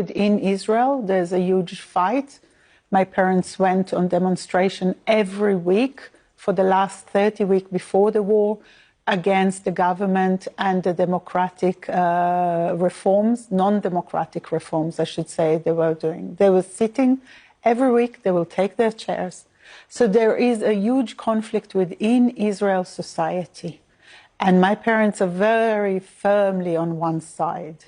In Israel, there's a huge fight. My parents went on demonstration every week for the last 30 weeks before the war against the government and the democratic reforms, non-democratic reforms, I should say, they were doing. They were sitting every week, they will take their chairs. So there is a huge conflict within Israel society. And my parents are very firmly on one side.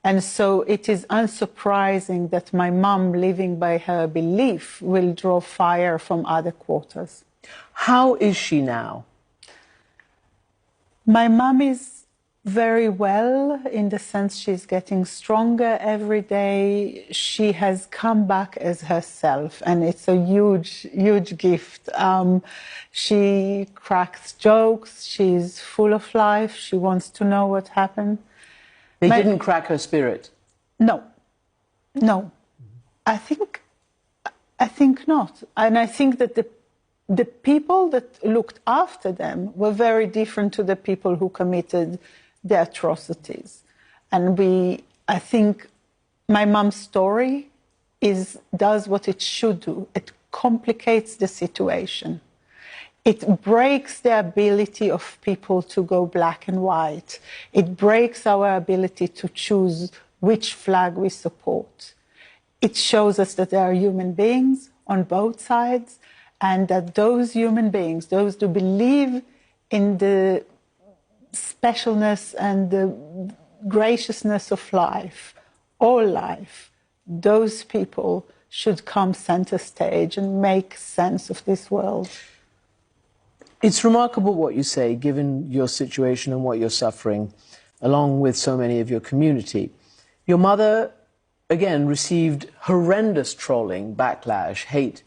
And so it is unsurprising that my mom, living by her belief, will draw fire from other quarters. How is she now? My mom is very well, in the sense she's getting stronger every day. She has come back as herself, and it's a huge, huge gift. She cracks jokes, she's full of life, she wants to know what happened. They didn't crack her spirit? No, no. I think not. And I think that the people that looked after them were very different to the people who committed the atrocities. And I think my mom's story does what it should do. It complicates the situation. It breaks the ability of people to go black and white. It breaks our ability to choose which flag we support. It shows us that there are human beings on both sides, and that those human beings, those who believe in the specialness and the graciousness of life, all life, those people should come center stage and make sense of this world. It's remarkable what you say, given your situation and what you're suffering, along with so many of your community. Your mother, again, received horrendous trolling, backlash, hate,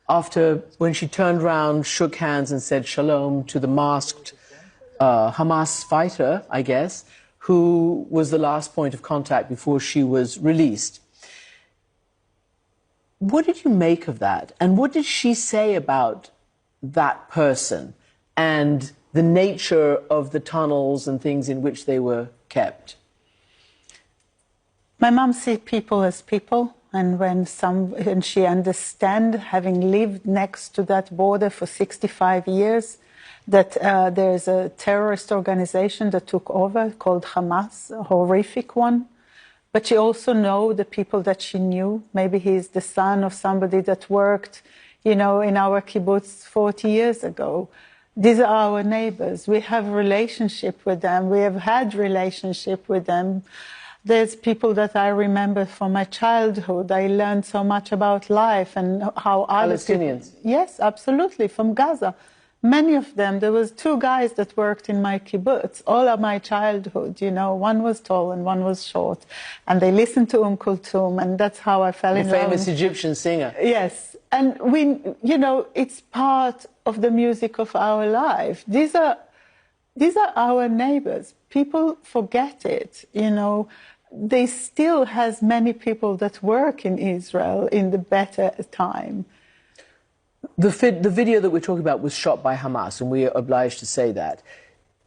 after when she turned around, shook hands and said shalom to the masked Hamas fighter, I guess, who was the last point of contact before she was released. What did you make of that? And what did she say about that person and the nature of the tunnels and things in which they were kept? My mom sees people as people. And when she understands, having lived next to that border for 65 years, that there's a terrorist organization that took over called Hamas, a horrific one. But she also knows the people that she knew. Maybe he's the son of somebody that worked, in our kibbutz 40 years ago. These are our neighbors. We have a relationship with them. We have had relationship with them. There's people that I remember from my childhood. I learned so much about life and how other Palestinians? People, yes, absolutely, from Gaza. Many of them. There was 2 guys that worked in my kibbutz all of my childhood. One was tall and one was short, and they listened to Kulthum, and that's how I fell in love. The famous Egyptian singer. Yes, and it's part of the music of our life. These are our neighbors. People forget it. They still has many people that work in Israel in the better time. The video that we're talking about was shot by Hamas, and we are obliged to say that.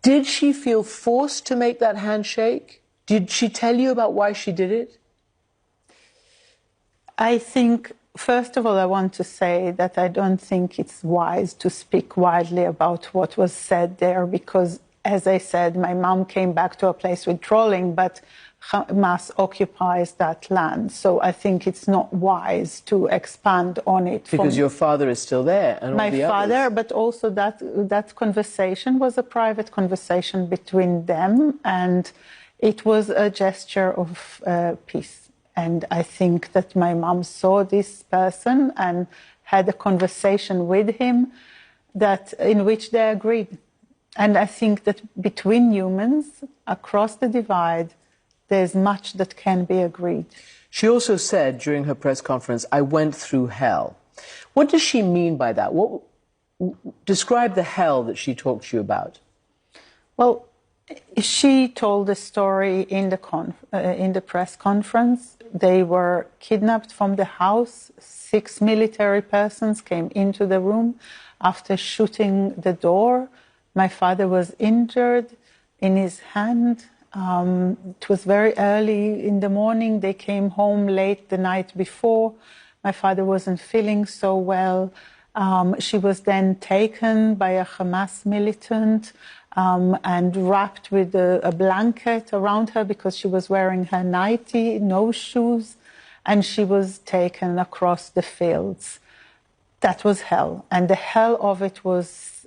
Did she feel forced to make that handshake? Did she tell you about why she did it? I think, first of all, I want to say that I don't think it's wise to speak widely about what was said there, because, as I said, my mom came back to a place with trolling, but Hamas occupies that land. So I think it's not wise to expand on it. Because your father is still there, and all the others. My father, but also that conversation was a private conversation between them, and it was a gesture of peace. And I think that my mom saw this person and had a conversation with him in which they agreed. And I think that between humans, across the divide, there's much that can be agreed. She also said during her press conference, "I went through hell." What does she mean by that? Describe the hell that she talked to you about. Well, she told the story in the press conference. They were kidnapped from the house. 6 military persons came into the room after shooting the door. My father was injured in his hand, It was very early in the morning. They came home late the night before. My father wasn't feeling so well. She was then taken by a Hamas militant and wrapped with a blanket around her because she was wearing her nightie, no shoes, and she was taken across the fields. That was hell. And the hell of it was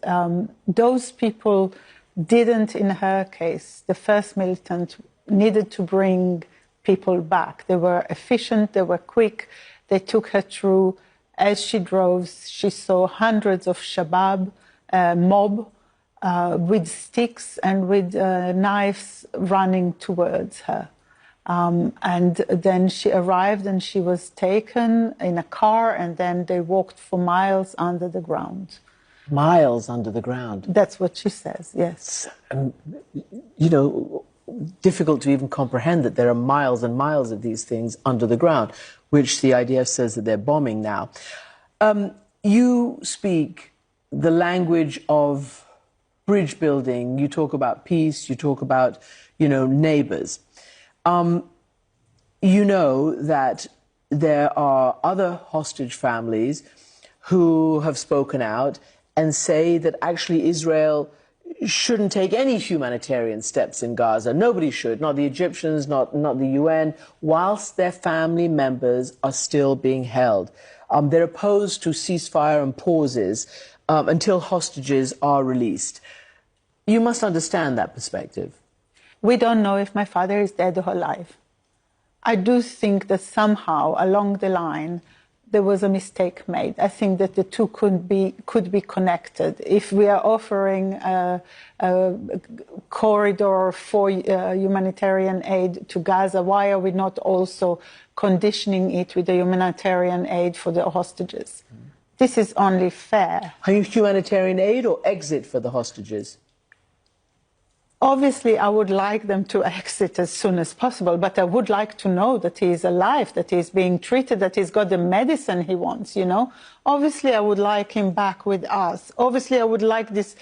those people didn't, in her case, the first militant needed to bring people back. They were efficient, they were quick, they took her through. As she drove, she saw hundreds of Shabab mob with sticks and with knives running towards her. And then she arrived and she was taken in a car, and then they walked for miles under the ground. Miles under the ground? That's what she says, yes. You know, difficult to even comprehend that there are miles and miles of these things under the ground, which the IDF says that they're bombing now. You speak the language of bridge building. You talk about peace. You talk about, you know, neighbors. You know that there are other hostage families who have spoken out and say that actually Israel shouldn't take any humanitarian steps in Gaza. Nobody should, not the Egyptians, not the UN, whilst their family members are still being held. They're opposed to ceasefire and pauses until hostages are released. You must understand that perspective. We don't know if my father is dead or alive. I do think that somehow along the line there was a mistake made. I think that the two could be connected. If we are offering a corridor for humanitarian aid to Gaza, why are we not also conditioning it with the humanitarian aid for the hostages? This is only fair. Humanitarian aid or exit for the hostages? Obviously, I would like them to exit as soon as possible, but I would like to know that he is alive, that he is being treated, that he's got the medicine he wants, you know. Obviously, I would like him back with us. Obviously, I would like this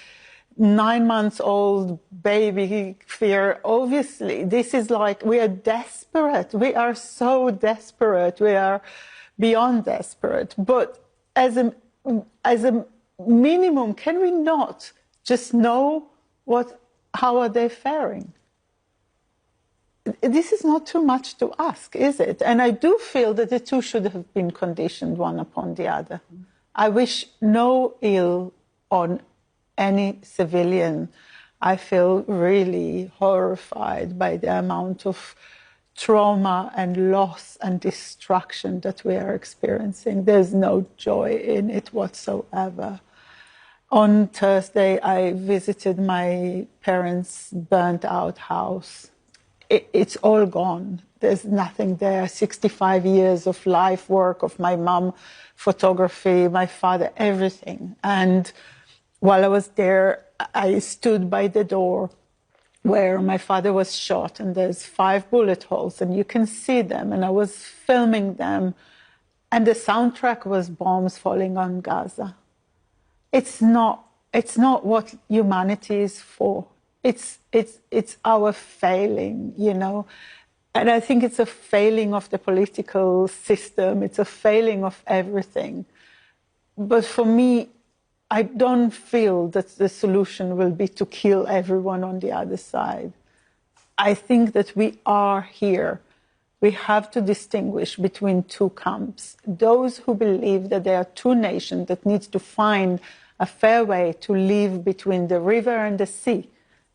9-month-old baby here. Obviously, this is like, we are desperate. We are so desperate. We are beyond desperate. But as a minimum, can we not just know how are they faring? This is not too much to ask, is it? And I do feel that the two should have been conditioned one upon the other. I wish no ill on any civilian. I feel really horrified by the amount of trauma and loss and destruction that we are experiencing. There's no joy in it whatsoever. On Thursday, I visited my parents' burnt-out house. It's all gone. There's nothing there. 65 years of life work of my mom, photography, my father, everything. And while I was there, I stood by the door where my father was shot, and there's 5 bullet holes, and you can see them. And I was filming them, and the soundtrack was bombs falling on Gaza. It's not what humanity is for. It's our failing, you know. And I think it's a failing of the political system. It's a failing of everything. But for me, I don't feel that the solution will be to kill everyone on the other side. I think that we are here. We have to distinguish between two camps. Those who believe that there are two nations that need to find a fair way to live between the river and the sea,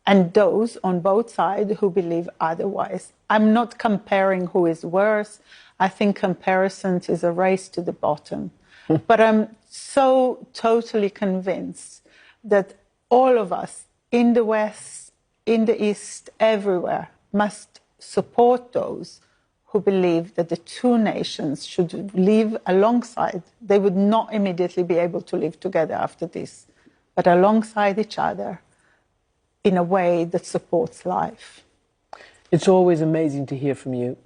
and those on both sides who believe otherwise. I'm not comparing who is worse. I think comparison is a race to the bottom. But I'm so totally convinced that all of us in the West, in the East, everywhere, must support those who believe that the two nations should live alongside. They would not immediately be able to live together after this, but alongside each other in a way that supports life. It's always amazing to hear from you.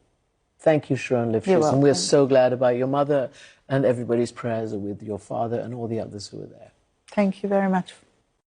Thank you, Sharon Lifshitz. And we're so glad about your mother, and everybody's prayers are with your father and all the others who are there. Thank you very much.